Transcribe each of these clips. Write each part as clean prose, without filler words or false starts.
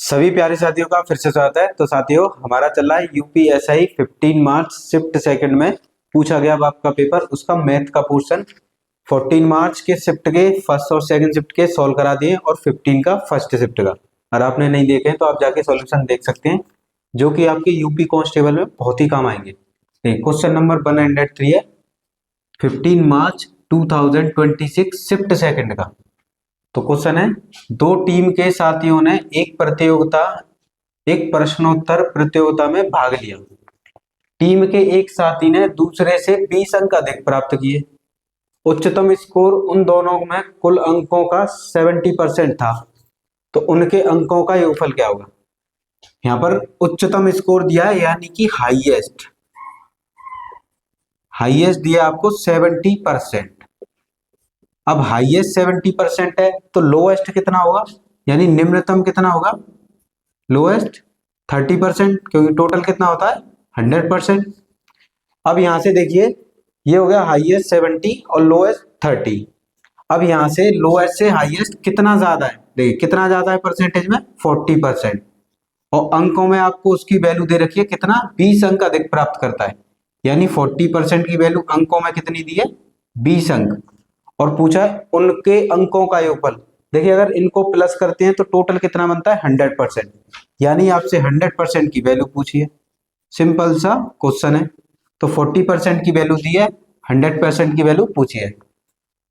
सभी प्यारे साथियों का फिर से स्वागत है। तो साथियों, हमारा चल रहा है यूपीएसआई 15 मार्च शिफ्ट सेकंड में पूछा गया आपका पेपर, उसका मैथ का पोर्शन 14 मार्च के शिफ्ट के फर्स्ट और सेकंड शिफ्ट के सॉल्व करा दिए और 15 का फर्स्ट शिफ्ट का। अगर आपने नहीं देखे तो आप जाके सॉल्यूशन देख सकते हैं, जो कि आपके यूपी कांस्टेबल में बहुत ही काम आएंगे। क्वेश्चन नंबर 103 है 15 मार्च 2026 शिफ्ट सेकंड का। तो क्वेश्चन है, दो टीम के साथियों ने एक प्रश्नोत्तर प्रतियोगिता में भाग लिया। टीम के एक साथी ने दूसरे से 20 अंक अधिक प्राप्त किए। उच्चतम स्कोर उन दोनों में कुल अंकों का 70% था, तो उनके अंकों का योगफल क्या होगा। यहाँ पर उच्चतम स्कोर दिया है, यानी कि हाईएस्ट दिया आपको 70%। अब हाईएस्ट 70% है तो लोएस्ट कितना होगा, यानी निम्नतम कितना होगा, लोएस्ट 30%, क्योंकि टोटल कितना होता है 100%। अब यहां से देखिए, ये हो गया हाईएस्ट 70 और लोएस्ट 30। अब यहां से लोएस्ट से हाईएस्ट कितना ज्यादा है, देखिए कितना ज्यादा है परसेंटेज में 40%, और अंकों में आपको उसकी वैल्यू दे रखी है कितना, 20 अंक अधिक प्राप्त करता है, यानी 40% की वैल्यू अंकों में कितनी दी है, 20 अंक। और पूछा है उनके अंकों का योगफल। देखिए अगर इनको प्लस करते हैं तो टोटल कितना बनता है 100%, यानी आपसे 100% की वैल्यू पूछी है। सिंपल सा क्वेश्चन है। तो 40% की वैल्यू दी है, 100% की वैल्यू पूछी है,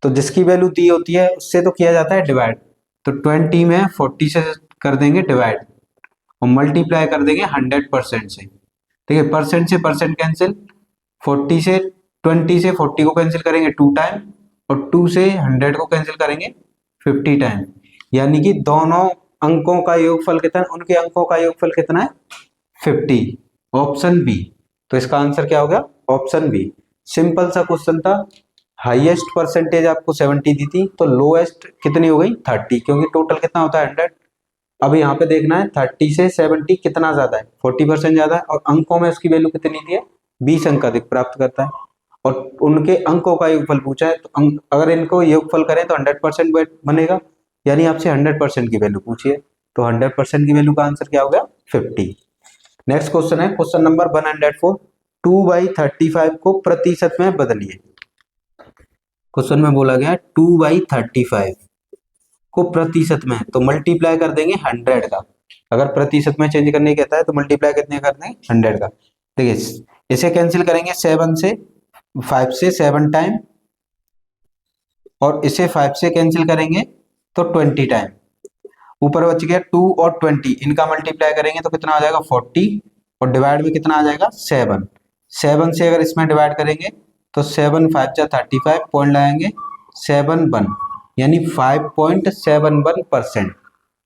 तो जिसकी वैल्यू दी होती है उससे तो किया जाता है डिवाइड। तो 20 में 40 से कर देंगे डिवाइड और मल्टीप्लाई कर देंगे 100% से। ठीक है, परसेंट से परसेंट कैंसिल, 40 से 20 से 40 को कैंसिल करेंगे 2 टाइम, और 2 से 100 को कैंसिल करेंगे 50 टाइम, यानी कि दोनों अंकों का योगफल कितना है, उनके अंकों का योगफल कितना है 50। Option B. तो इसका आंसर क्या हो गया, ऑप्शन बी। सिंपल सा क्वेश्चन था। हाईएस्ट परसेंटेज आपको 70 दी थी, तो लोएस्ट कितनी हो गई 30, क्योंकि टोटल कितना होता है 100। अब यहाँ पे देखना है 30 से 70 कितना ज्यादा है, 40% ज्यादा है, और अंकों में उसकी वैल्यू कितनी दी है, 20 अंक अधिक प्राप्त करता है, और उनके अंकों का योगफल पूछा है। तो अगर इनको योगफल करें तो 100% बनेगा, यानी आपसे 100% की वैल्यू पूछी है, तो 100% की वैल्यू का आंसर क्या हो गया 50। नेक्स्ट क्वेश्चन है क्वेश्चन नंबर 104, 2/35 को प्रतिशत में बदलिए। क्वेश्चन में बोला गया 2/35 को प्रतिशत में, तो मल्टीप्लाई कर देंगे 100 का। अगर प्रतिशत में चेंज करने कहता है तो मल्टीप्लाई कितने कर देंगे 100 का। देखिए इसे कैंसिल करेंगे 5 से 7 टाइम, और इसे 5 से कैंसिल करेंगे तो 20 टाइम। ऊपर बच गया 2 और 20, इनका मल्टीप्लाई करेंगे तो कितना आ जाएगा 40, और डिवाइड में कितना आ जाएगा 7 से अगर इसमें डिवाइड करेंगे तो 7 5 जा 35, पॉइंट लगाएंगे 71, यानी 5.71%।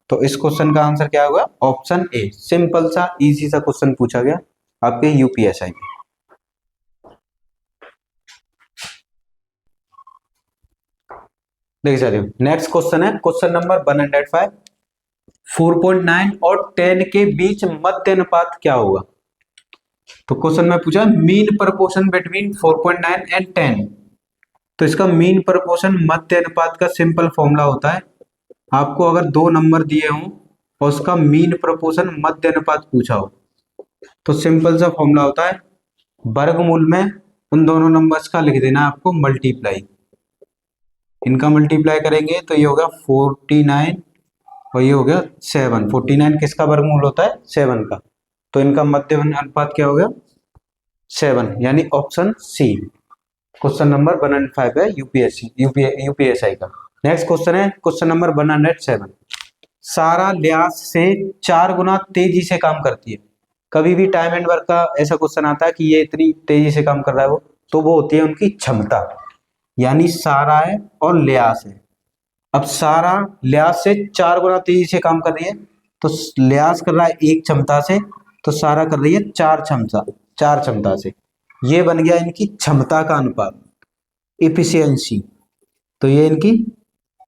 तो इस क्वेश्चन का आंसर क्या होगा, ऑप्शन ए। सिंपल सा इजी सा क्वेश्चन पूछा गया आपके यूपीएसआई में। देखिए साथियों, नेक्स्ट क्वेश्चन है क्वेश्चन नंबर 105, 4.9 और 10 के बीच मध्य अनुपात क्या होगा। तो क्वेश्चन में पूछा मीन प्रपोर्शन बिटवीन 4.9 एंड 10। तो इसका मीन प्रपोर्शन मध्य अनुपात का सिंपल फॉर्मूला होता है, आपको अगर दो नंबर दिए हों और उसका मीन प्रपोर्शन मध्य अनुपात पूछा हो, तो सिंपल सा फॉर्मूला होता है वर्गमूल में उन दोनों नंबर्स का लिख देना आपको मल्टीप्लाई। इनका मल्टीप्लाई करेंगे तो ये होगा 49 और ये हो गया 7। 49 किसका वर्गमूल होता है 7 का, तो इनका मध्य अनुपात क्या हो गया 7, यानी ऑप्शन सी। क्वेश्चन नंबर 105 है यूपीएसआई का। नेक्स्ट क्वेश्चन है क्वेश्चन नंबर 107, सारा ल्यास से 4 गुना तेजी से काम करती है। कभी भी टाइम एंड वर्क का ऐसा क्वेश्चन आता है कि ये इतनी तेजी से काम कर रहा है तो वो होती है उनकी क्षमता, यानी सारा है और ल्यास है। अब सारा ल्यास से 4 गुना तेजी से काम कर रही है, तो ल्यास कर रहा है 1 क्षमता से, तो सारा कर रही है 4 क्षमता से। ये बन गया इनकी क्षमता का अनुपात, इफिशियंसी। तो ये इनकी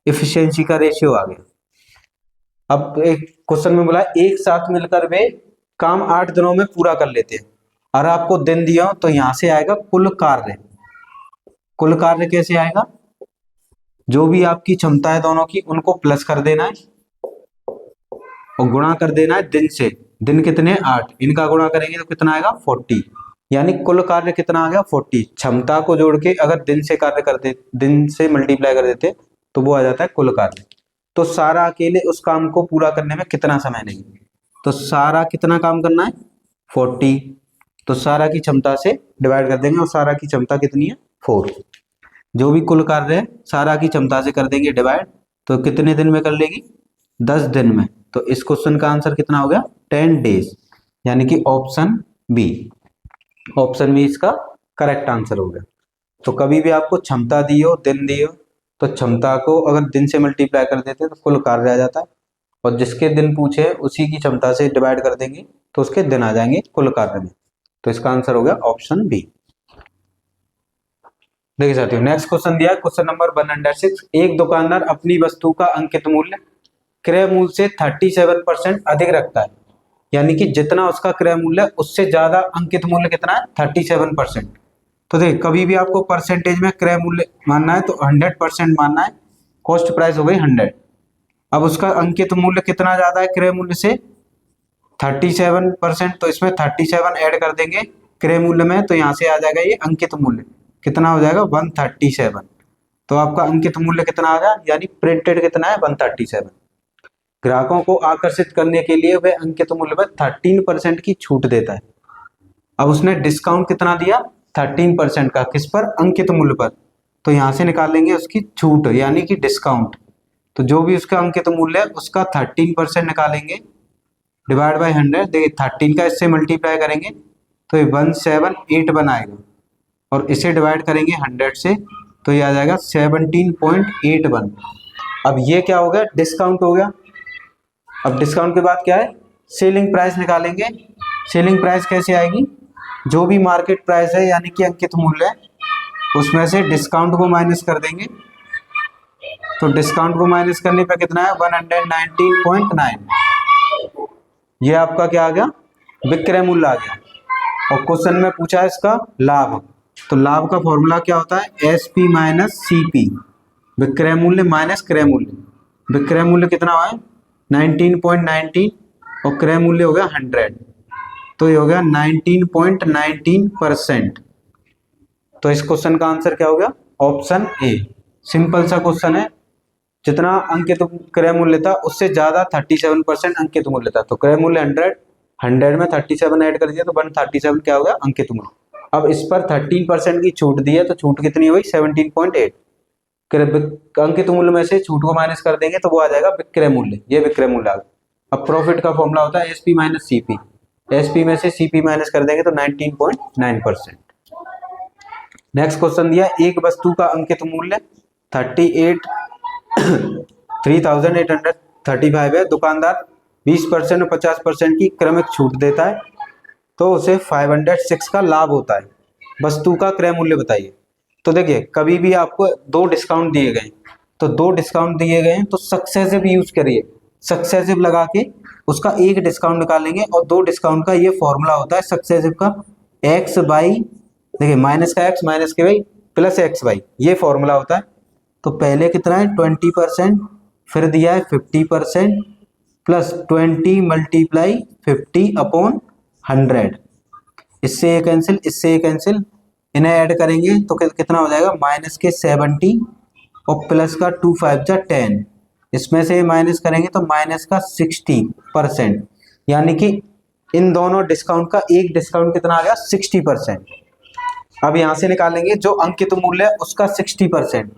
इफिशियंसी का रेशियो आ गया। अब एक क्वेश्चन में बोला एक साथ मिलकर वे काम 8 दिनों में पूरा कर लेते हैं, और आपको दिन दिया हो तो यहां से आएगा कुल कार्य। कुल कार्य कैसे आएगा, जो भी आपकी क्षमता है दोनों की उनको प्लस कर देना है, और गुणा कर देना है दिन से। दिन कितने 8, इनका गुणा करेंगे तो कितना आएगा 40, यानी कुल कार्य कितना आ गया 40। क्षमता को जोड़ के अगर दिन से कार्य करते, दिन से मल्टीप्लाई कर देते तो वो आ जाता है कुल कार्य। तो सारा अकेले उस काम को पूरा करने में कितना समय लेंगे, तो सारा कितना काम करना है 40, तो सारा की क्षमता से डिवाइड कर देंगे और सारा की क्षमता कितनी है 4। जो भी कुल कार्य है सारा की क्षमता से कर देंगे डिवाइड, तो कितने दिन में कर लेगी 10 दिन में। तो इस क्वेश्चन का आंसर कितना हो गया 10 डेज, यानी कि ऑप्शन बी। ऑप्शन बी इसका करेक्ट आंसर हो गया। तो कभी भी आपको क्षमता दी हो दिन दी हो तो क्षमता को अगर दिन से मल्टीप्लाई कर देते तो कुल कार्य आ जाता है, और जिसके दिन पूछे उसी की क्षमता से डिवाइड कर देंगे तो उसके दिन आ जाएंगे कुल कार्य में। तो इसका आंसर हो गया ऑप्शन बी। देखिए साथियों नेक्स्ट क्वेश्चन दिया है क्वेश्चन नंबर 106। एक दुकानदार अपनी वस्तु का अंकित मूल्य क्रय मूल्य से 37% अधिक रखता है, यानी कि जितना उसका क्रय मूल्य उससे ज्यादा अंकित मूल्य कितना है 37%। तो देखिए कभी भी आपको परसेंटेज में क्रय मूल्य मानना है तो 100% मानना है। कॉस्ट प्राइस हो गई 100, अब उसका अंकित मूल्य कितना ज्यादा है क्रय मूल्य से 37%, तो इसमें 37 ऐड कर देंगे क्रय मूल्य में, तो यहाँ से आ जाएगा ये अंकित मूल्य कितना हो जाएगा 137। तो आपका अंकित मूल्य कितना आ गया, यानी प्रिंटेड कितना है 137। ग्राहकों को आकर्षित करने के लिए वह अंकित मूल्य पर 13% की छूट देता है। अब उसने डिस्काउंट कितना दिया 13% का, किस पर अंकित मूल्य पर, तो यहाँ से निकाल लेंगे उसकी छूट यानी कि डिस्काउंट। तो जो भी उसका अंकित मूल्य है उसका 13% निकालेंगे डिवाइड बाय 100। देखिए 13 का इससे मल्टीप्लाई करेंगे तो ये 178 आएगा, और इसे डिवाइड करेंगे 100 से तो ये आ जाएगा 17.81। अब ये क्या हो गया डिस्काउंट हो गया। अब डिस्काउंट के बाद क्या है सेलिंग प्राइस निकालेंगे। सेलिंग प्राइस कैसे आएगी, जो भी मार्केट प्राइस है यानी कि अंकित मूल्य है उसमें से डिस्काउंट को माइनस कर देंगे। तो डिस्काउंट को माइनस करने पे कितना है 119.9, ये आपका क्या आ गया विक्रय मूल्य आ गया। और क्वेश्चन में पूछा है इसका लाभ, तो लाभ का फॉर्मूला क्या होता है एसपी माइनस सीपी, विक्रय मूल्य माइनस क्रय मूल्य। विक्रय मूल्य कितना हुआ है 19.19 और क्रय मूल्य हो गया 100, तो ये हो गया 19.19%। तो इस क्वेश्चन का आंसर क्या हो गया ऑप्शन ए। सिंपल सा क्वेश्चन है, जितना अंकित क्रय मूल्य था उससे ज्यादा 37% अंकित मूल्य था, तो क्रय मूल्य 100 में 37 ऐड कर दिया तो 137 क्या हो गया अंकित मूल्य। अब इस पर 13% की छूट दी है तो छूट कितनी हुई 17.8, अंकित मूल्य में से छूट को माइनस कर देंगे तो वो आ जाएगा विक्रय मूल्य, ये विक्रय मूल्य आ गया। अब प्रॉफिट का फॉर्मूला होता है एसपी माइनस सीपी, एसपी में से सीपी माइनस कर देंगे तो 19.9%। नेक्स्ट क्वेश्चन दिया एक वस्तु का अंकित मूल्य 3835 है, दुकानदार 20% और 50% की क्रमिक छूट देता है तो उसे 506 का लाभ होता है। वस्तु का क्रय मूल्य बताइए। तो देखिए कभी भी आपको दो डिस्काउंट दिए गए तो दो डिस्काउंट दिए गए हैं तो सक्सेसिव यूज करिए, सक्सेसिव लगा के उसका एक डिस्काउंट निकालेंगे, और दो डिस्काउंट का ये फॉर्मूला होता है सक्सेसिव का एक्स बाई, देखिए माइनस का एक्स माइनस के वाई प्लस एक्स वाई, ये फॉर्मूला होता है। तो पहले कितना है 20%, फिर दिया है 50% प्लस 20 मल्टीप्लाई 50/100, इससे ये कैंसिल इससे ये कैंसिल, इन्हें ऐड करेंगे तो कितना हो जाएगा माइनस के 70 और प्लस का 2 5 जा 10, इसमें से माइनस करेंगे तो माइनस का 60%, यानी कि इन दोनों डिस्काउंट का एक डिस्काउंट कितना आ गया 60%। अब यहाँ से निकालेंगे जो अंकित मूल्य है उसका 60%,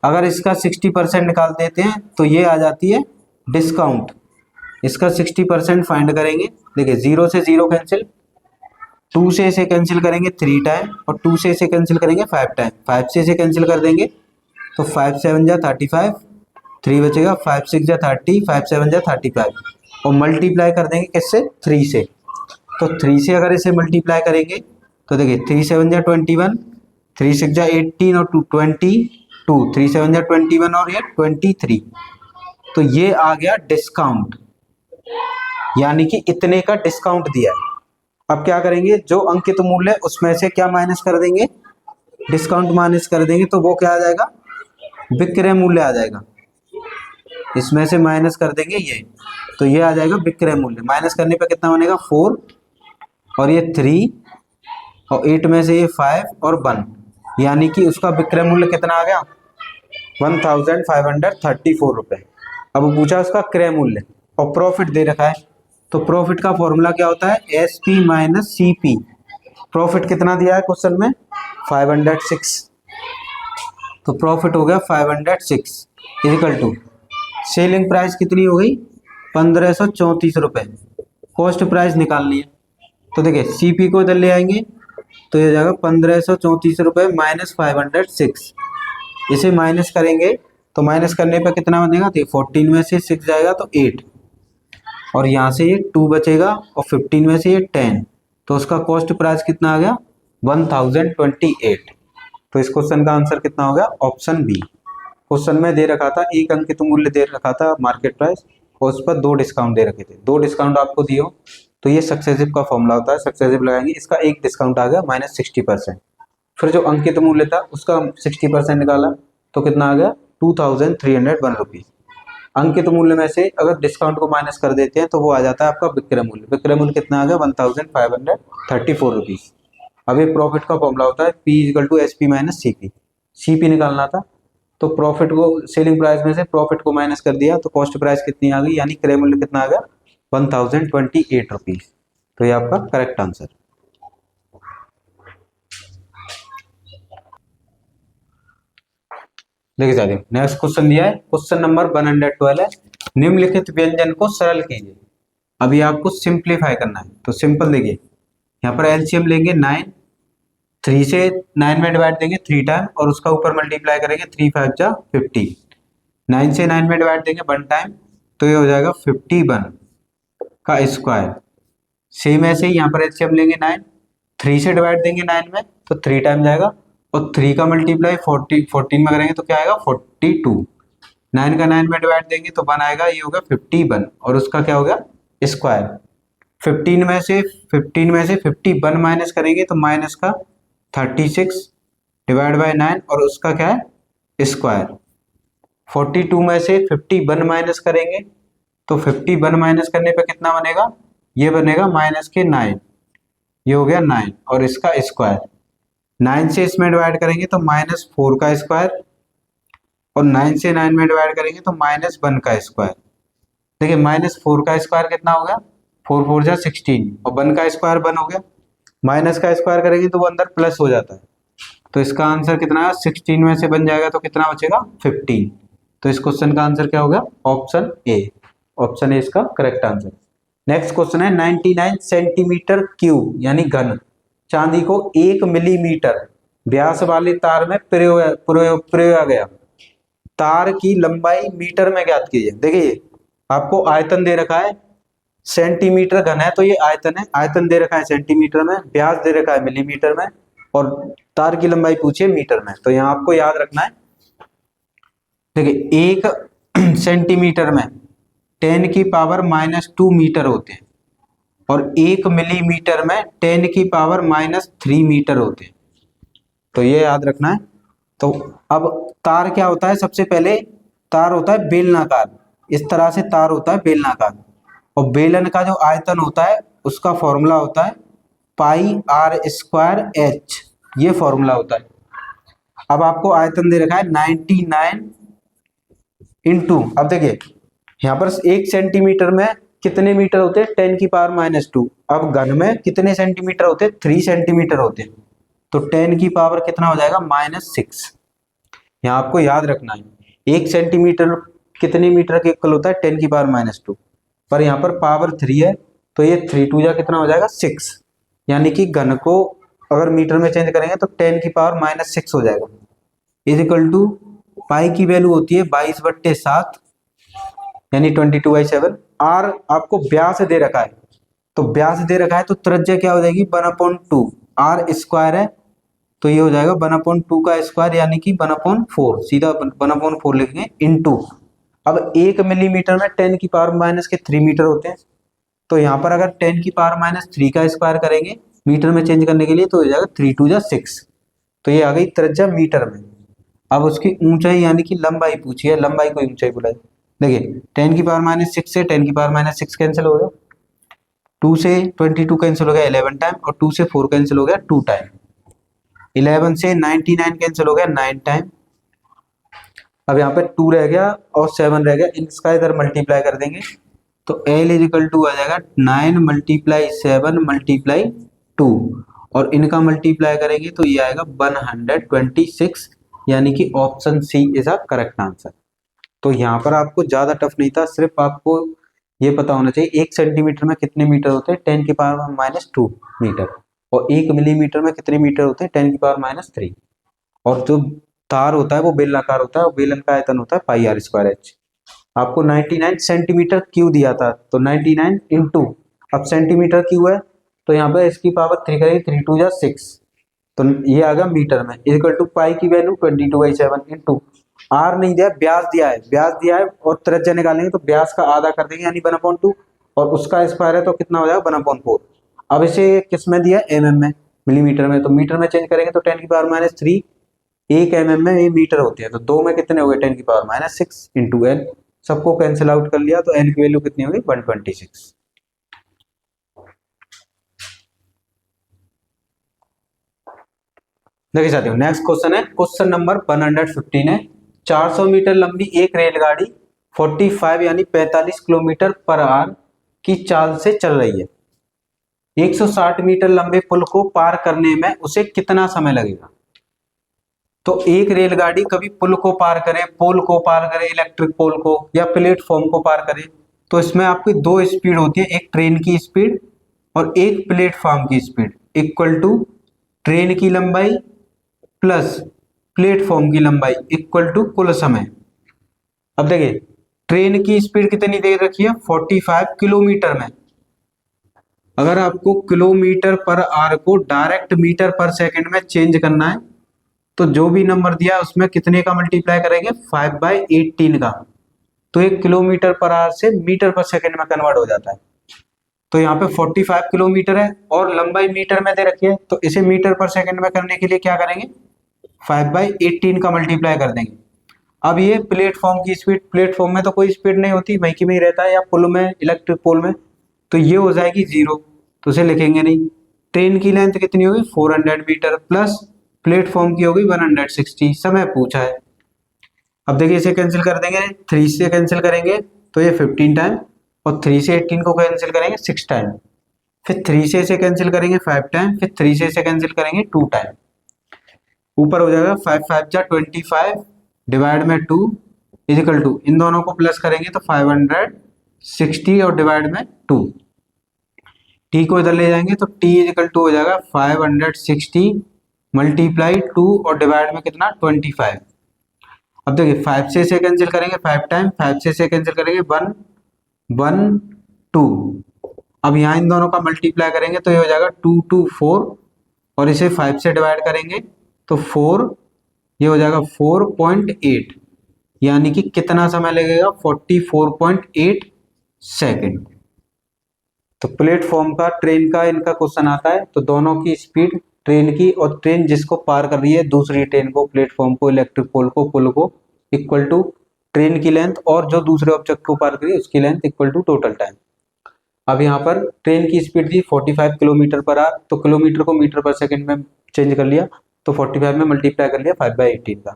अगर इसका 60% निकाल देते हैं तो ये आ जाती है डिस्काउंट, इसका 60% फाइंड करेंगे। देखिए 0 से 0 कैंसिल, 2 से इसे कैंसिल करेंगे 3 टाइम और 2 से इसे कैंसिल करेंगे 5 टाइम, 5 से इसे कैंसिल कर देंगे तो 5 7 जा 35, 3 बचेगा, 5 6 जा 30, 5 7 जा 35, और मल्टीप्लाई कर देंगे किससे 3 से। तो 3 से अगर इसे मल्टीप्लाई करेंगे तो देखिए 3 7 जा 21, 3 6 जा 18 और 2 22, 3 7 जा 21 और ये 23, तो ये आ गया डिस्काउंट, यानी कि इतने का डिस्काउंट दिया है। अब क्या करेंगे जो अंकित मूल्य है उसमें से क्या माइनस कर देंगे डिस्काउंट माइनस कर देंगे तो वो क्या आ जाएगा विक्रय मूल्य आ जाएगा। इसमें से माइनस कर देंगे ये, तो ये आ जाएगा विक्रय मूल्य। माइनस करने पे कितना बनेगा 4 और ये 3 और 8 में से ये 5 और 1, यानी कि उसका विक्रय मूल्य कितना आ गया 1534 रुपये। अब पूछा उसका क्रय मूल्य और प्रॉफिट दे रखा है, तो प्रॉफिट का फॉर्मूला क्या होता है S P minus C P. Profit कितना दिया है क्वेश्चन में 506, तो प्रॉफिट हो गया 506 इक्वल टू सेलिंग प्राइस कितनी हो गई 1534 रुपये। कॉस्ट प्राइस निकालनी है, तो देखिए सीपी को इधर ले आएंगे तो ये जाएगा 1534 रुपये माइनस 506। इसे माइनस करेंगे तो माइनस करने पर कितना बनेगा, तो 14 में से 6 जाएगा तो 8 और यहाँ से ये 2 बचेगा और 15 में से ये 10, तो उसका कॉस्ट प्राइस कितना आ गया 1028। तो इस क्वेश्चन का आंसर कितना हो गया ऑप्शन बी। क्वेश्चन में दे रखा था एक अंकित मूल्य दे रखा था मार्केट प्राइस और उस पर 2 डिस्काउंट दे रखे थे। 2 डिस्काउंट आपको दिए हो तो ये सक्सेसिव का फॉर्मूला होता है, सक्सेसिव लगाएंगे, इसका एक डिस्काउंट आ गया -60%। फिर जो अंकित मूल्य था उसका 60% निकाला तो कितना आ गया 2301 रुपीज। अंकित मूल्य में से अगर डिस्काउंट को माइनस कर देते हैं तो वो आ जाता है आपका विक्रय मूल्य। विक्रय मूल्य कितना आ गया 1534 रुपीज। अब ये प्रॉफिट का फॉर्मूला होता है P equal to S P minus C P. C P निकालना था तो प्रॉफिट को सेलिंग प्राइस में से प्रॉफिट को माइनस कर दिया तो कॉस्ट प्राइस कितनी आ गई, यानी क्रय मूल्य कितना आ गया 1028 रुपीज। तो ये आपका करेक्ट आंसर। देखिए साथियों नेक्स्ट क्वेश्चन दिया है, क्वेश्चन नंबर 112 है, निम्नलिखित व्यंजन को सरल कीजिए। अभी आपको सिंप्लीफाई करना है, तो सिंपल देखिए यहाँ पर एलसीएम लेंगे 9, 3 से 9 में डिवाइड देंगे 3 टाइम और उसका ऊपर मल्टीप्लाई करेंगे 3 5 जा 50। 9 से 9 में डिवाइड देंगे 1 टाइम तो ये हो जाएगा 51 का स्क्वायर। सेम ऐसे ही यहाँ पर एलसीएम लेंगे 9, 3 से डिवाइड देंगे 9 में तो 3 टाइम जाएगा और 3 का मल्टीप्लाई 14 में करेंगे तो क्या आएगा 42। 9 का 9 में डिवाइड देंगे तो 1 आएगा, ये होगा 51 और उसका क्या हो गया स्क्वायर। 15 में से 51 माइनस करेंगे तो माइनस का 36 डिवाइड बाय 9 और उसका क्या है स्क्वायर। 42 में से 51 माइनस करेंगे तो 51 माइनस करने पे कितना बनेगा, ये बनेगा माइनस के 9, ये हो गया 9 और इसका स्क्वायर। 9 से इसमें डिवाइड करेंगे तो -4 का स्क्वायर और 9 से 9 में डिवाइड करेंगे तो -1 का स्क्वायर। देखिए -4 का स्क्वायर कितना हो गया 4 4 जा 16 और 1 का स्क्वायर 1 हो गया। माइनस का स्क्वायर करेंगे तो वो अंदर प्लस हो जाता है, तो इसका आंसर कितना है 16 में से बन जाएगा तो कितना बचेगा 15। तो इस क्वेश्चन का आंसर क्या हो गया ऑप्शन ए। ऑप्शन ए इसका करेक्ट आंसर। नेक्स्ट क्वेश्चन है 99 सेंटीमीटर क्यूब यानी घन चांदी को 1 मिलीमीटर व्यास वाले तार में पिरोया गया। तार की लंबाई मीटर में ज्ञात कीजिए। देखिए आपको आयतन दे रखा है, सेंटीमीटर घन है तो ये आयतन है, आयतन दे रखा है सेंटीमीटर में, व्यास दे रखा है मिलीमीटर में और तार की लंबाई पूछिए मीटर में। तो यहाँ आपको याद रखना है, देखिए 1 सेंटीमीटर में 10 की पावर -2 मीटर होते हैं और 1 मिलीमीटर में 10 की पावर -3 मीटर होते हैं, तो ये याद रखना है। तो अब तार क्या होता है, सबसे पहले तार होता है बेलनाकार, इस तरह से तार होता है बेलनाकार और बेलन का जो आयतन होता है उसका फॉर्मूला होता है πr²h, ये फॉर्मूला होता है। अब आपको आयतन दे रखा है 99 इंटू, अब देखिए यहाँ पर 1 सेंटीमीटर में कितने मीटर होते हैं 10 की पावर -2। अब घन में कितने सेंटीमीटर होते हैं 3 सेंटीमीटर होते हैं, तो 10 की पावर कितना हो जाएगा -6। यहाँ आपको याद रखना है 1 सेंटीमीटर कितने मीटर के इक्वल होता है 10 की पावर -2, पर यहाँ पर पावर 3 है तो ये 3 2 जा कितना हो जाएगा 6, यानी कि घन को अगर मीटर में चेंज करेंगे तो 10 की पावर -6 हो जाएगा। इज इक्वल टू पाई की वैल्यू होती है 22/7 यानी 22/7। आर आपको व्यास दे रखा है, तो व्यास दे रखा है तो त्रिज्या क्या हो जाएगी 1/2। आर स्क्वायर है तो ये हो जाएगा 1/2 का स्क्वायर यानी कि 1/4, सीधा 1/4 लिखेंगे इंटू। अब 1 मिलीमीटर में 10 की पावर -3 मीटर होते हैं, तो यहाँ पर अगर 10 की पावर -3 का स्क्वायर करेंगे मीटर में चेंज करने के लिए तो हो जाएगा 3 2 जा 6, तो ये आ गई त्रिज्या मीटर में। अब उसकी ऊंचाई यानी कि लंबाई पूछी है, लंबाई को ऊंचाई बुलाई देखिए 10⁻⁻6 से 10⁻⁻6 कैंसिल हो गया, 2 से 22 कैंसिल हो गया 11 टाइम, और 2 से 4 कैंसिल हो गया 2 टाइम, 11 से 99 कैंसिल हो गया 9 टाइम। अब यहाँ पे 2 रह गया और 7 रह गया, इसका इधर मल्टीप्लाई कर देंगे तो L इज इक्वल टू आ जाएगा 9 × 7 × 2, और इनका मल्टीप्लाई करेंगे तो ये आएगा 126, यानी कि option C is a correct answer. तो यहाँ पर आपको ज्यादा टफ नहीं था, सिर्फ आपको ये पता होना चाहिए 1 सेंटीमीटर में कितने मीटर होते हैं, 10⁻⁻2 मीटर, और 1 मिलीमीटर में कितने मीटर होते हैं, 10⁻⁻3, और जो तार होता है वो बेलनाकार होता है, और बेलन का आयतन होता है πr²h। आपको 99 सेंटीमीटर क्यू दिया था, तो 99 इंटू, अब सेंटीमीटर क्यू है तो यहाँ पे इसकी पावर 3 करेंगे, 3 2 जा 6, तो ये आ गया मीटर में, इक्वल टू पाई की वैल्यू 22/7 इंटू आर नहीं दिया, ब्यास दिया है, ब्यास दिया है और त्रिज्या निकालेंगे तो ब्यास का आधा कर देंगे यानी 1/2, और उसका स्क्वायर है तो कितना हो जाएगा 1/4। अब इसे किस में दिया, mm में, मिलीमीटर में, तो मीटर में चेंज करेंगे तो 10⁻⁻3, 1 mm में ये मीटर होती है, तो 2 में कितने हो गए 10⁻⁻6 इंटू एल, सबको कैंसिल आउट कर लिया तो एल की वैल्यू कितनी होगी 126। देखिए साथियों नेक्स्ट क्वेश्चन है, क्वेश्चन नंबर 115 है, 400 मीटर लंबी एक रेलगाड़ी 45 यानी 45 किलोमीटर पर आवर की चाल से चल रही है, 160 मीटर लंबे पुल को पार करने में उसे कितना समय लगेगा। तो एक रेलगाड़ी कभी पुल को पार करे, पोल को पार करे, इलेक्ट्रिक पोल को या प्लेटफॉर्म को पार करे, तो इसमें आपकी दो स्पीड होती है, एक ट्रेन की स्पीड और एक प्लेटफॉर्म की स्पीड, इक्वल टू ट्रेन की लंबाई प्लस प्लेटफॉर्म की लंबाई इक्वल टू कुल समय। अब देखिए ट्रेन की स्पीड कितनी दे रखी है 45 किलोमीटर में, अगर आपको किलोमीटर पर आवर को डायरेक्ट मीटर पर सेकंड में चेंज करना है तो जो भी नंबर दिया है उसमें कितने का मल्टीप्लाई करेंगे 5/18 का, तो 1 किलोमीटर पर आवर से मीटर पर सेकंड में कन्वर्ट हो जाता है। तो यहाँ पे 45 किलोमीटर है और लंबाई मीटर में दे रखी है, तो इसे मीटर पर सेकंड में करने के लिए क्या करेंगे 5/18 का मल्टीप्लाई कर देंगे। अब ये प्लेटफॉर्म की स्पीड, प्लेटफॉर्म में तो कोई स्पीड नहीं होती, वहीं में ही रहता है, या पुल में, इलेक्ट्रिक पोल में, तो ये हो जाएगी 0, तो उसे लिखेंगे नहीं। ट्रेन की लेंथ कितनी होगी 400 मीटर प्लस प्लेटफॉर्म की होगी 160, समय पूछा है। अब देखिए इसे कैंसिल कर देंगे, 3 से कैंसिल करेंगे तो ये 15 टाइम, और 3 से 18 को कैंसिल करेंगे 6 टाइम, फिर 3 से इसे कैंसिल करेंगे 5 टाइम, फिर 3 से इसे कैंसिल करेंगे 2 टाइम, ऊपर हो जाएगा 5 5 जा 25 डिवाइड में 2 इजिकल टू, इन दोनों को प्लस करेंगे तो 560 और डिवाइड में 2, टी को इधर ले जाएंगे तो टी इजिकल टू हो जाएगा 560 मल्टीप्लाई 2 और डिवाइड में कितना 25। अब देखिए 5 से इसे कैंसिल करेंगे 5 टाइम, 5 से इसे कैंसिल करेंगे 1 1 2, अब यहाँ इन दोनों का मल्टीप्लाई करेंगे तो ये हो जाएगा 2 2 4, और इसे 5 से डिवाइड करेंगे तो 4, ये हो जाएगा 4.8, यानी कि कितना समय लगेगा 44.8 सेकेंड। तो प्लेटफॉर्म का, ट्रेन का इनका क्वेश्चन आता है, तो दोनों की स्पीड, ट्रेन की और ट्रेन जिसको पार कर रही है दूसरी ट्रेन को, प्लेटफॉर्म को, इलेक्ट्रिक पोल को, पुल को, इक्वल टू ट्रेन की लेंथ और जो दूसरे ऑब्जेक्ट को पार करी उसकी length equal to total time. अब यहाँ पर ट्रेन की स्पीड थी 45 किलोमीटर पर आवर, तो किलोमीटर को मीटर पर सेकंड में चेंज कर लिया, तो 45 में मल्टीप्लाई कर लिया 5/18 का।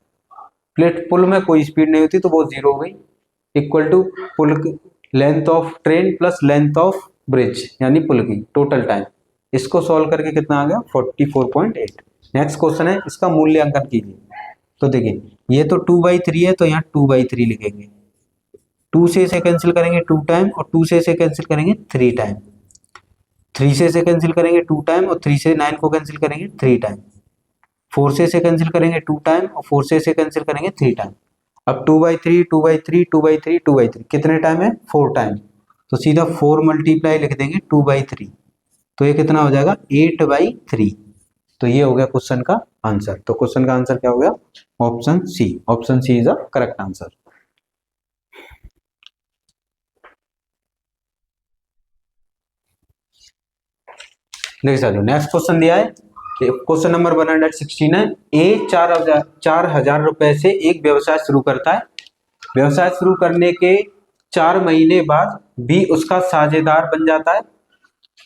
पुल में कोई स्पीड नहीं होती तो वो 0 हो गई, इक्वल टू पुल length of train plus length of bridge यानी पुल की टोटल टाइम। इसको सॉल्व करके कितना आ गया 44.8। नेक्स्ट क्वेश्चन है, इसका मूल्यांकन कीजिए। तो देखिए ये तो 2/3 है, तो यहाँ 2/3 लिखेंगे, 2 से इसे कैंसिल करेंगे 2 टाइम, और 2 से इसे कैंसिल करेंगे 3 टाइम, 3 से इसे कैंसिल करेंगे 2 टाइम, और 3 से 9 को कैंसिल करेंगे 3 टाइम, 4 से इसे कैंसिल करेंगे 2 टाइम, और 4 से इसे कैंसिल करेंगे 3 टाइम। अब 2/3 2/3 2/3 2/3 कितने टाइम है 4 टाइम, तो सीधा 4 मल्टीप्लाई लिख देंगे 2/3, तो ये कितना हो जाएगा 8/3। तो ये हो गया क्वेश्चन का आंसर। तो क्वेश्चन का आंसर क्या हो गया option C, option C is a correct answer. देखिए साथियों नेक्स्ट क्वेश्चन दिया है, क्वेश्चन नंबर 116 है। ए 4,000 रुपए से एक व्यवसाय शुरू करता है, व्यवसाय शुरू करने के 4 महीने बाद बी उसका साझेदार बन जाता है।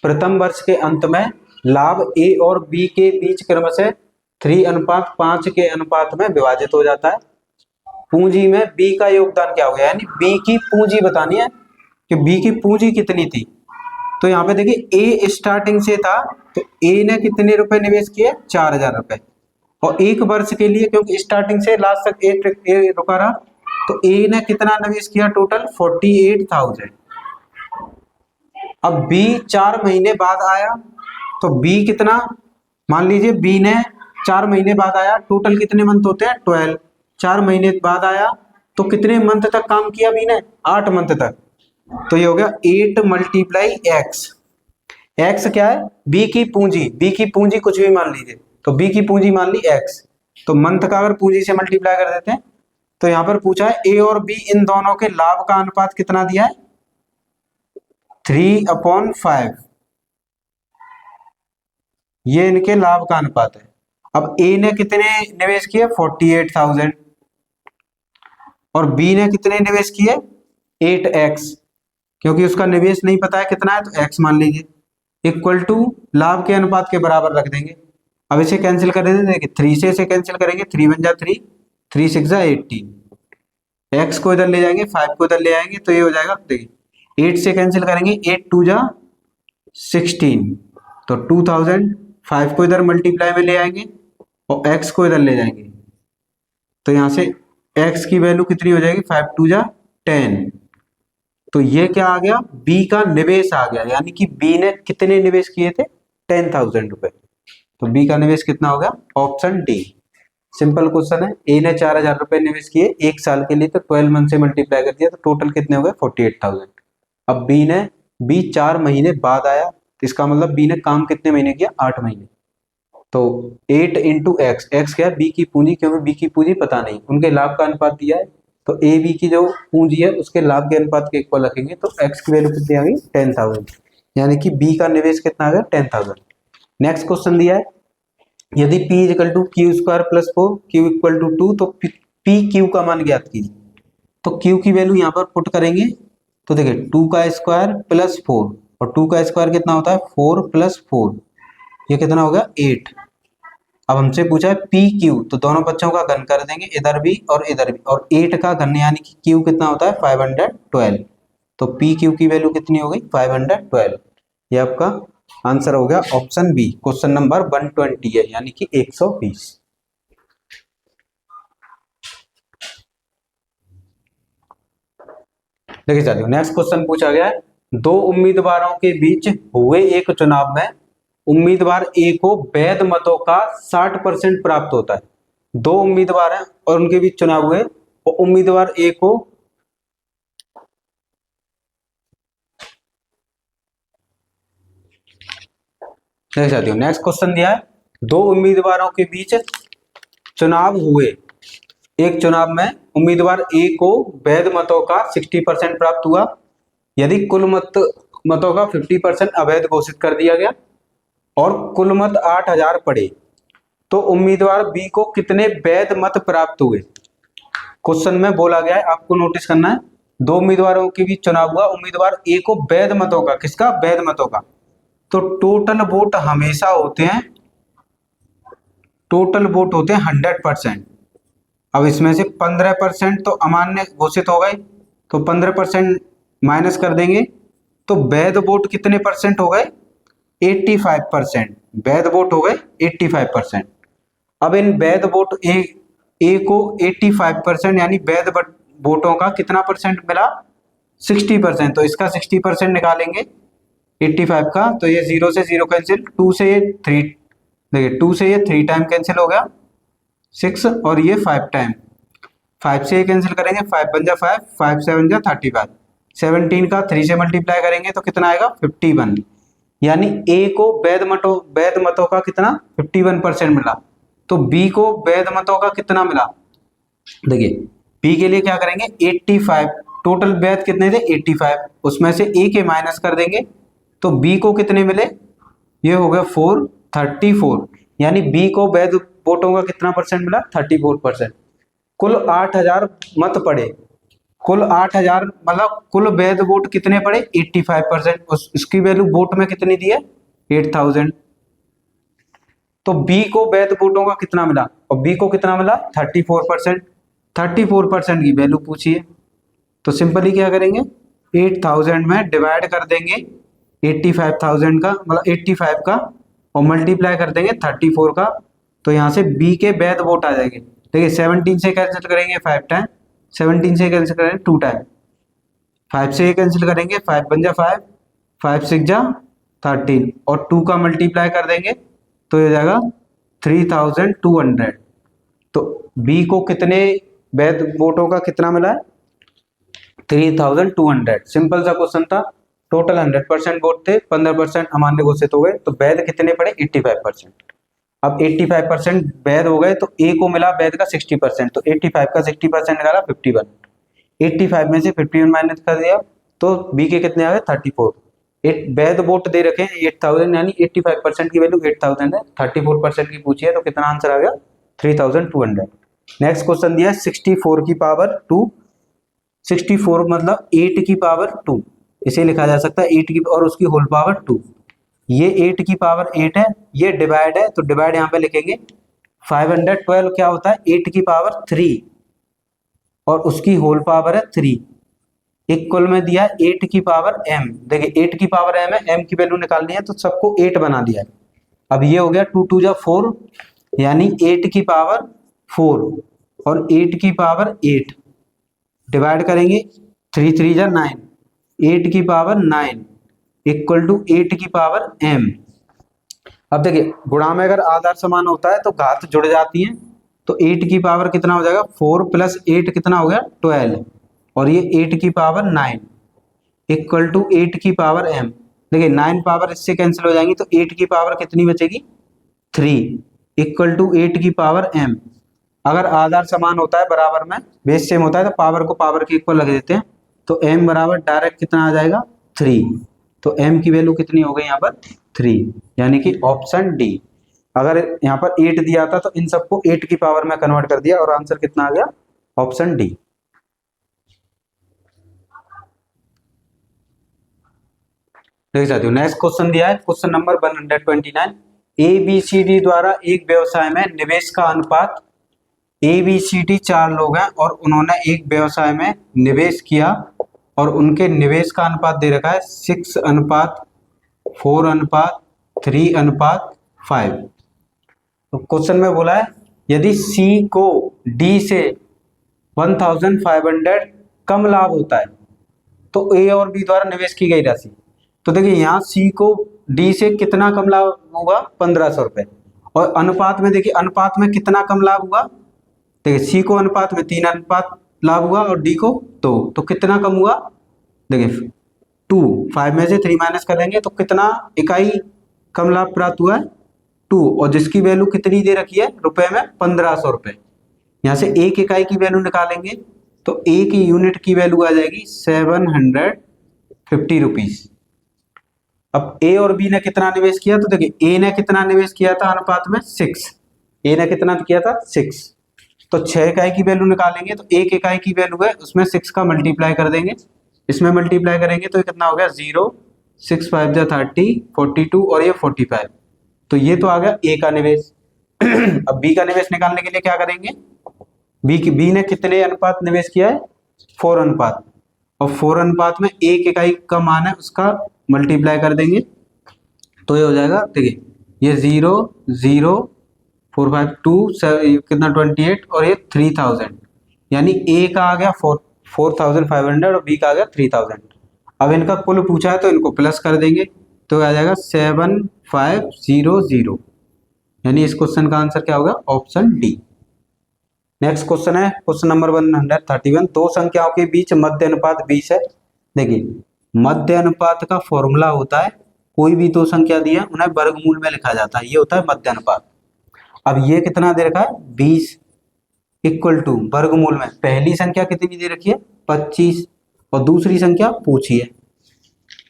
प्रथम वर्ष के अंत में लाभ ए और बी के बीच क्रमशः 3:5 के अनुपात में विभाजित हो जाता है। पूंजी में बी का योगदान क्या हो गया, यानी बी की पूंजी बतानी है कि बी की पूंजी कितनी थी। तो यहाँ पे देखिए ए स्टार्टिंग से था, तो ए ने कितने रुपए निवेश किए, 4000 रुपए, और एक वर्ष के लिए क्योंकि स्टार्टिंग से लास्ट तक ए रुका रहा, तो ए ने कितना निवेश किया, टोटल 48,000। अब बी 4 महीने बाद आया, तो बी कितना, मान लीजिए बी ने 4 महीने बाद आया, टोटल कितने मंथ होते हैं, 12। 4 महीने बाद आया तो कितने मंथ तक काम किया बी ने, 8 मंथ तक। तो ये हो गया 8 × x। x क्या है, बी की पूंजी, बी की पूंजी कुछ भी मान लीजिए, तो बी की पूंजी मान ली x, तो मंथ का अगर पूंजी से मल्टीप्लाई कर देते हैं, तो यहां पर पूछा है ए और बी इन दोनों के लाभ का अनुपात कितना दिया है, 3/5। ये इनके लाभ का अनुपात है। अब ए ने कितने निवेश किए, 48,000, और बी ने कितने निवेश किए, 8x, क्योंकि उसका निवेश नहीं पता है कितना है, तो x मान लीजिए, इक्वल टू लाभ के अनुपात के बराबर रख देंगे। अब इसे कैंसिल कर देते, देखिए 3 से इसे कैंसिल करेंगे, 3 × 3, 3 × 6 = 18। x को इधर ले जाएंगे, 5 को इधर ले आएंगे, तो ये हो जाएगा, देखिए 8 से कैंसिल करेंगे, 8 × 2 = 16, तो 2000। 5 को इधर मल्टीप्लाई में ले आएंगे और x को इधर ले जाएंगे, तो यहाँ से x की वैल्यू कितनी हो जाएगी, 5 × 2 = 10। तो ये क्या आ गया, B का निवेश आ गया, यानी कि B ने कितने निवेश किए थे, 10,000 रुपए। तो B का निवेश कितना हो गया, ऑप्शन डी। सिंपल क्वेश्चन है। ए ने 4000 रुपए निवेश किए 1 साल के लिए, तो 12 मंथ से मल्टीप्लाई कर दिया, तो टोटल कितने हो गए, 48,000। अब B 4 महीने बाद आया, तो इसका मतलब B ने काम कितने महीने किया, 8 महीने। तो 8 × x, x क्या है, B की पूंजी, क्योंकि B की पूंजी पता नहीं, उनके लाभ का अनुपात दिया है, तो ए बी की जो पूंजी है उसके लाभ के अनुपात के इक्वल रखेंगे, तो x की वैल्यू कितनी आ गई, 10,000, यानी कि B का निवेश कितना आ गया, 10,000। नेक्स्ट क्वेश्चन दिया है, यदि P = Q² + 4, Q = 2, तो P Q का मान ज्ञात कीजिए। तो Q की वैल्यू यहाँ पर पुट करेंगे, तो देखिए 2 का स्क्वायर + 4, और 2 का स्क्वायर कितना होता है, 4 + 4, ये कितना होगा, 8। अब हमसे पूछा है पी क्यू, तो दोनों बच्चों का घन कर देंगे, इधर भी और इधर भी, और 8 का घन यानी कि क्यू कितना होता है, 512। तो पी क्यू की वैल्यू कितनी हो गई, 512। ये आपका आंसर हो गया ऑप्शन बी। क्वेश्चन नंबर 120 है, यानी कि 120। देखिए साथियों, नेक्स्ट क्वेश्चन पूछा गया है, 2 उम्मीदवारों के बीच हुए एक चुनाव में उम्मीदवार ए को वैध मतों का 60% प्राप्त होता है। 2 उम्मीदवार हैं और उनके बीच चुनाव हुए, और उम्मीदवार ए को साथियों नेक्स्ट क्वेश्चन दिया है, 2 उम्मीदवारों के बीच चुनाव हुए, एक चुनाव में उम्मीदवार ए को वैध मतों का 60% प्राप्त हुआ, यदि कुल मतों का 50% अवैध घोषित कर दिया गया और कुल मत 8000 पड़े, तो उम्मीदवार बी को कितने वैध मत प्राप्त हुए। क्वेश्चन में बोला गया है, आपको नोटिस करना है, 2 उम्मीदवारों के बीच चुनाव हुआ, उम्मीदवार ए को वैध मतों का, किसका, वैध मतों का, तो टोटल वोट हमेशा होते हैं, टोटल वोट होते हैं 100%। अब इसमें से 15% तो अमान्य घोषित हो गए, तो 15% माइनस कर देंगे, तो वैध वोट कितने परसेंट हो गए, 85%। वैध वोट हो गए 85%। अब इन वैध वोट ए को 85% यानी वैध वोटों का कितना परसेंट मिला, 60%, तो इसका 60% निकालेंगे 85 का, तो ये 0 से 0 कैंसिल, 2 से ये 3, देखिए 2 से ये 3 टाइम कैंसिल हो गया 6, और ये 5 टाइम, 5 से ये कैंसिल करेंगे, 5 बन जा 5, 5 7 जा 35, 17 का 3 से मल्टीप्लाई करेंगे तो कितना आएगा, 51, यानी ए को वैध मतों का कितना, 51% मिला। तो बी को वैध मतों का कितना मिला, देखिए बी के लिए क्या करेंगे, 85, टोटल वैध कितने थे, 85, उसमें से ए के माइनस कर देंगे, तो बी को कितने मिले, ये हो गया 34, यानी बी को वैध वोटों का कितना परसेंट मिला, 34%। कुल 8000 मत पड़े, कुल 8,000 मतलब कुल वैध वोट कितने पड़े 85%, उसकी वैल्यू वोट में कितनी दी है 8,000। तो बी को वैध वोटों का कितना मिला, और बी को कितना मिला 34%। 34% की वैल्यू पूछी है, तो सिंपली क्या करेंगे 8,000 में डिवाइड कर देंगे 85,000 का, मतलब 85 का, और मल्टीप्लाई कर देंगे 34 का। तो यहाँ से बी के वैध वोट आ जाएंगे। देखिए 17 से कैंसिल करेंगे 5 टाइम, 17 से कैंसिल करेंगे 2 टाइम, 5 से ये कैंसिल करेंगे 5 बन जा 5, 5 6 जा 13, और 2 का मल्टीप्लाई कर देंगे तो ये हो जाएगा 3,200। तो बी को कितने वैध वोटों का कितना मिला है 3,200। सिंपल सा क्वेश्चन था। टोटल 100% वोट थे, 15% अमान्य घोषित हो गए, तो वैध कितने पड़े 85%। अब 85% वैध हो गए, तो ए को मिला वैध का 60%, तो 85 का 60% निकाला 51, 85 में से 51 माइनस कर दिया, तो बी के कितने आ गए 34। एक वैध वोट दे रखे हैं 8,000, यानी 85% की वैल्यू 8,000 है, 34% की पूछी है, तो कितना आंसर आ गया 3,200। नेक्स्ट क्वेश्चन दिया है 64 की पावर 2, 64 मतलब 8 की पावर 2, इसे लिखा जा सकता है 8 की और उसकी होल पावर 2। ये 8 की पावर 8 है, ये डिवाइड है, तो डिवाइड यहाँ पे लिखेंगे 512 क्या होता है 8 की पावर 3 और उसकी होल पावर है 3। इक्वल में दिया 8 की पावर m, देखिए 8 की पावर m है, m की वैल्यू निकालनी है तो सबको 8 बना दिया है। अब ये हो गया 2 2 जा 4, यानी 8 की पावर 4 और 8 की पावर 8 डिवाइड करेंगे 3 3 जा 9, 8 की पावर 9 इक्वल टू 8 की पावर m। अब देखिए गुणा में अगर आधार समान होता है तो घात जुड़ जाती है, तो 8 की पावर कितना हो जाएगा 4 प्लस 8 कितना हो गया 12, और ये 8 की पावर 9 इक्वल टू 8 की पावर m। देखिए 9 पावर इससे कैंसिल हो जाएंगी, तो 8 की पावर कितनी बचेगी 3 इक्वल टू 8 की पावर m। अगर आधार समान होता है बराबर में बेस सेम होता है तो पावर को पावर के इक्वल लग देते हैं, तो m बराबर डायरेक्ट कितना आ जाएगा 3। तो m की वैल्यू कितनी हो गई यहाँ पर 3, यानी कि ऑप्शन डी। अगर यहाँ पर 8 दिया था तो इन सबको 8 की पावर में कन्वर्ट कर दिया और आंसर कितना आ गया ऑप्शन डी। देख सकते हो नेक्स्ट क्वेश्चन दिया है क्वेश्चन नंबर 129। ABCD द्वारा एक व्यवसाय में निवेश का अनुपात, ABCD 4 लोग हैं और उन्होंने एक व्यवसाय में निवेश किया और उनके निवेश का अनुपात दे रखा है 6:4:3:5। तो क्वेश्चन में बोला है यदि C को D से 1,500 कम लाभ होता है तो A और B द्वारा निवेश की गई राशि। तो देखिए यहाँ C को D से कितना कम लाभ होगा 1,500 रुपए, और अनुपात में देखिए अनुपात में कितना कम लाभ हुआ, देखिए C को अनुपात में 3 अनुपात लाभ हुआ और D को 2, तो कितना कम हुआ देखिए 2, 5 में से 3 माइनस करेंगे तो कितना इकाई कम लाभ प्राप्त हुआ है 2, और जिसकी वैल्यू कितनी दे रखी है रुपए में 1,500 रुपए। यहाँ से एक इकाई की वैल्यू निकालेंगे तो एक यूनिट की वैल्यू आ जाएगी 750 रुपीज। अब ए और बी ने कितना निवेश किया, तो देखिए ए ने कितना निवेश किया था अनुपात में 6, ए ने कितना किया था 6, तो 6 इकाई की वैल्यू निकालेंगे तो एक इकाई की वैल्यू है उसमें 6 का मल्टीप्लाई कर देंगे, इसमें मल्टीप्लाई करेंगे तो ये कितना हो गया 0, 6 5 जा 30, 42 और ये 45, तो ये तो आ गया ए का निवेश। अब बी का निवेश निकालने के लिए क्या करेंगे, बी ने कितने अनुपात निवेश किया है 4 अनुपात, और 4 अनुपात में एक इकाई का मान है उसका मल्टीप्लाई कर देंगे तो ये हो जाएगा देखिए ये 0 0 4 5 2 कितना 28 और ये 3,000, यानी ए का आ गया 4,500 और बी का आ गया 3,000। अब इनका कुल पूछा है तो इनको प्लस कर देंगे तो आ जाएगा 7,500, यानी इस क्वेश्चन का आंसर क्या होगा ऑप्शन डी। नेक्स्ट क्वेश्चन है क्वेश्चन नंबर 131। दो संख्याओं के बीच मध्य अनुपात 20 है। देखिए मध्य अनुपात का फॉर्मूला होता है कोई भी दो संख्या दी है उन्हें वर्गमूल में लिखा जाता है, ये होता है मध्य अनुपात। अब ये कितना दे रखा है 20 इक्वल टू वर्गमूल में पहली संख्या कितनी दे रखी है 25 और दूसरी संख्या पूछी है।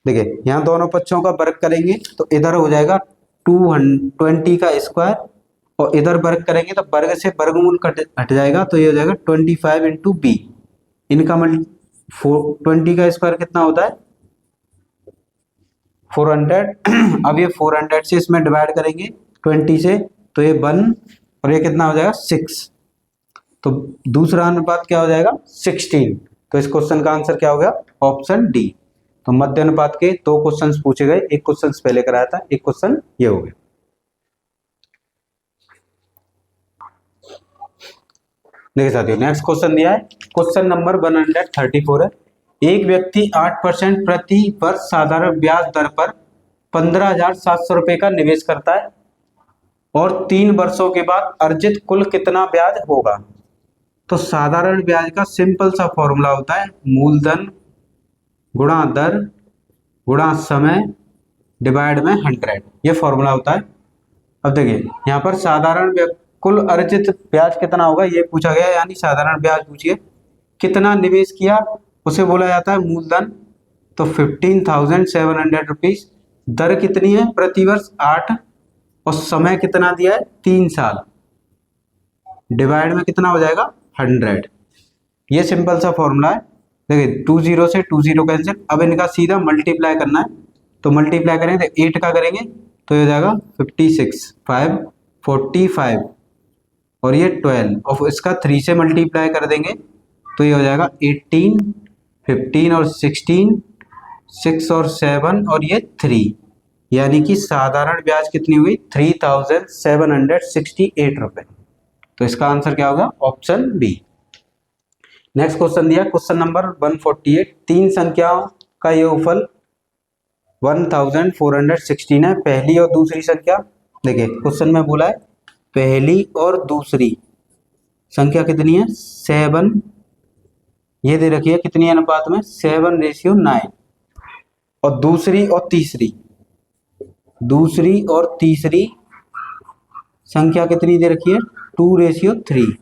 देखिए यहाँ दोनों पक्षों का वर्ग करेंगे तो इधर हो जाएगा 220 का स्क्वायर और इधर वर्ग करेंगे तो वर्ग से वर्गमूल हट जाएगा तो ये हो जाएगा 25 इंटू बी। इनका 20 का स्क्वायर कितना होता है 400। अब ये 400 से इसमें डिवाइड करेंगे 20 से, तो ये 1 और ये कितना हो जाएगा 6। तो दूसरा अनुपात क्या हो जाएगा 16। तो इस क्वेश्चन का आंसर क्या हो गया ऑप्शन डी। तो मध्य अनुपात के 2 क्वेश्चंस पूछे गए, एक क्वेश्चन पहले कराया था, एक क्वेश्चन ये हो गया। देखिए साथियों नेक्स्ट क्वेश्चन दिया है, क्वेश्चन नंबर 134 है। एक व्यक्ति 8% प्रति वर्ष साधारण ब्याज दर पर 15,700 रुपए का निवेश करता है और 3 वर्षों के बाद अर्जित कुल कितना ब्याज होगा। तो साधारण ब्याज का सिंपल सा फॉर्मूला होता है मूलधन गुणा दर गुणा समय डिवाइड में 100, ये फॉर्मूला होता है। अब देखिए यहाँ पर साधारण कुल अर्जित ब्याज कितना होगा ये पूछा गया, यानी साधारण ब्याज पूछिए कितना निवेश किया उसे बोला जाता है मूलधन। तो 15,700 रुपीज, दर कितनी है प्रति वर्ष 8 और समय कितना दिया है 3 साल, डिवाइड में कितना हो जाएगा 100। ये सिंपल सा फॉर्मूला है। देखिए 2 0 से 2 0 कैंसिल, अब इनका सीधा मल्टीप्लाई करना है। तो मल्टीप्लाई करेंगे तो 8 का करेंगे तो ये हो जाएगा 56, 5 45 और ये 12 और इसका 3 से मल्टीप्लाई कर देंगे तो ये हो जाएगा 18, 15 और 16, 6 और 7 और ये 3, यानी कि साधारण ब्याज कितनी हुई 3,768 रुपए। तो इसका आंसर क्या होगा ऑप्शन बी। नेक्स्ट क्वेश्चन दिया क्वेश्चन नंबर 148, 3 संख्याओं का योगफल 1416 है, पहली और दूसरी संख्या। देखिए क्वेश्चन में बोला है पहली और दूसरी संख्या कितनी है 7, ये दे रखी है कितनी अनुपात में 7:9, और दूसरी और तीसरी संख्या कितनी दे रखी है 2:3।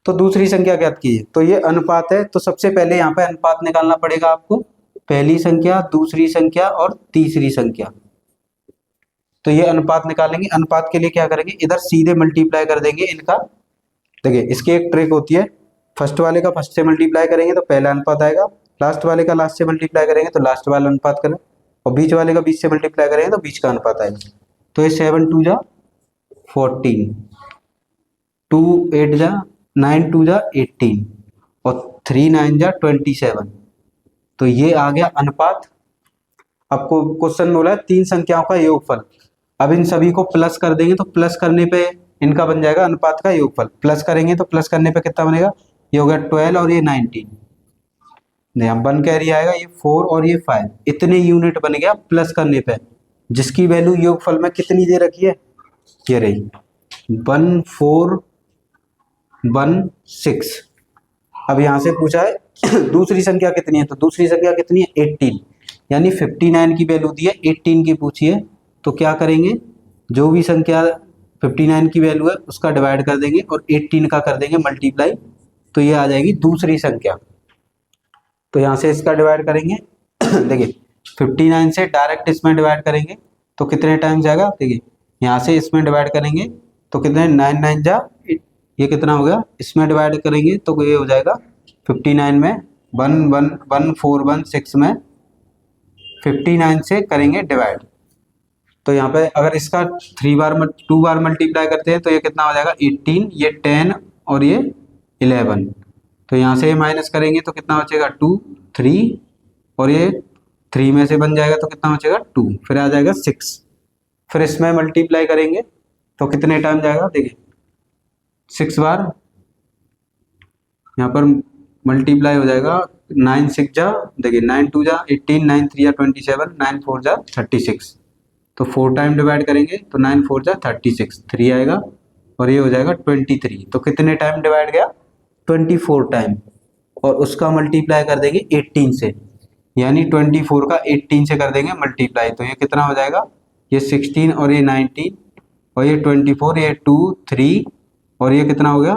तो दूसरी संख्या ज्ञात कीजिए। तो ये अनुपात है, तो सबसे पहले यहाँ पे अनुपात निकालना पड़ेगा आपको, पहली संख्या दूसरी संख्या और तीसरी संख्या। तो ये अनुपात निकालेंगे, अनुपात के लिए क्या करेंगे इधर सीधे मल्टीप्लाई कर देंगे इनका। देखिए इसकी एक ट्रिक होती है, फर्स्ट वाले का फर्स्ट से मल्टीप्लाई करेंगे तो पहला अनुपात आएगा, लास्ट वाले का लास्ट से मल्टीप्लाई करेंगे तो लास्ट वाला अनुपात करें, और बीच वाले का बीच से मल्टीप्लाई करेंगे तो बीच का अनुपात आएगा। तो ये 7 2 जा 14, 2 8 जा 9 2 जा 18 और 3 9 जा 27। तो ये आ गया अनुपात। आपको क्वेश्चन बोला है 3 संख्याओं का योगफल, अब इन सभी को प्लस कर देंगे तो प्लस करने पे इनका बन जाएगा अनुपात का योगफल। प्लस करेंगे तो प्लस करने पे कितना बनेगा, ये हो गया 12 और ये 19, नहीं 1 कैरी आएगा, ये 4 और ये 5, इतने यूनिट बन गया प्लस करने पे, जिसकी वैल्यू योगफल में कितनी दे रखी है ये रही 1416। अब यहाँ से पूछा है दूसरी संख्या कितनी है, तो दूसरी संख्या कितनी है 18, यानी 59 की वैल्यू दी है, 18 की पूछी है। तो क्या करेंगे जो भी संख्या 59 की वैल्यू है उसका डिवाइड कर देंगे और 18 का कर देंगे मल्टीप्लाई, तो ये आ जाएगी दूसरी संख्या। तो यहाँ से इसका डिवाइड करेंगे देखिए 59 से डायरेक्ट इसमें डिवाइड करेंगे तो कितने टाइम जाएगा, देखिए यहाँ से इसमें डिवाइड करेंगे तो कितने 9 9 जा, ये कितना हो गया, इसमें डिवाइड करेंगे तो ये हो जाएगा 59 में 1416 में 59 से करेंगे डिवाइड। तो यहाँ पे अगर इसका 2 बार मल्टीप्लाई करते हैं तो ये कितना हो जाएगा 18, ये 10 और ये 11। तो यहाँ से माइनस करेंगे तो कितना बचेगा 2 3 और ये 3 में से बन जाएगा तो कितना बचेगा 2, फिर आ जाएगा 6, फिर इसमें मल्टीप्लाई करेंगे तो कितने टाइम जाएगा, देखिए 6 बार यहाँ पर मल्टीप्लाई हो जाएगा 9 6 जा, देखिए 9 2 जा 18, 9 3 जा 27, 9 4 जा 36। तो 4 टाइम डिवाइड करेंगे तो 9 4 जा 36, 3 आएगा और ये हो जाएगा 23। तो कितने टाइम डिवाइड गया 24 टाइम, और उसका मल्टीप्लाई कर देंगे 18 से, यानी 24 का 18 से कर देंगे मल्टीप्लाई, तो ये कितना हो जाएगा, ये 16 और ये 19 और ये 24, ये 2 3 और ये कितना हो गया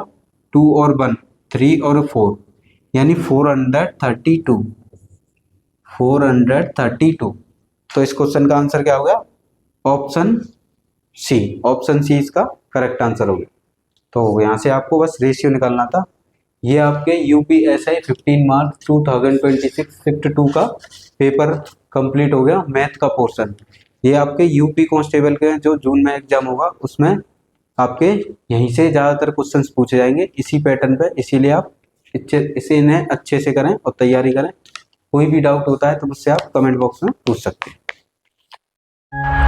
2 और 1 3 और 4, यानी 432। तो इस क्वेश्चन का आंसर क्या हो गया ऑप्शन सी। ऑप्शन सी इसका करेक्ट आंसर हो गया। तो यहाँ से आपको बस रेशियो निकालना था, ये आपके यूपीएसआई 15 मार्च 2026 शिफ्ट 2 का पेपर कंप्लीट हो गया, मैथ का पोर्शन। ये आपके यूपी कांस्टेबल के जो जून में एग्जाम होगा उसमें आपके यहीं से ज़्यादातर क्वेश्चंस पूछे जाएंगे इसी पैटर्न पे, इसीलिए आप इसे इन्हें अच्छे से करें और तैयारी करें। कोई भी डाउट होता है तो मुझसे आप कमेंट बॉक्स में पूछ सकते हैं।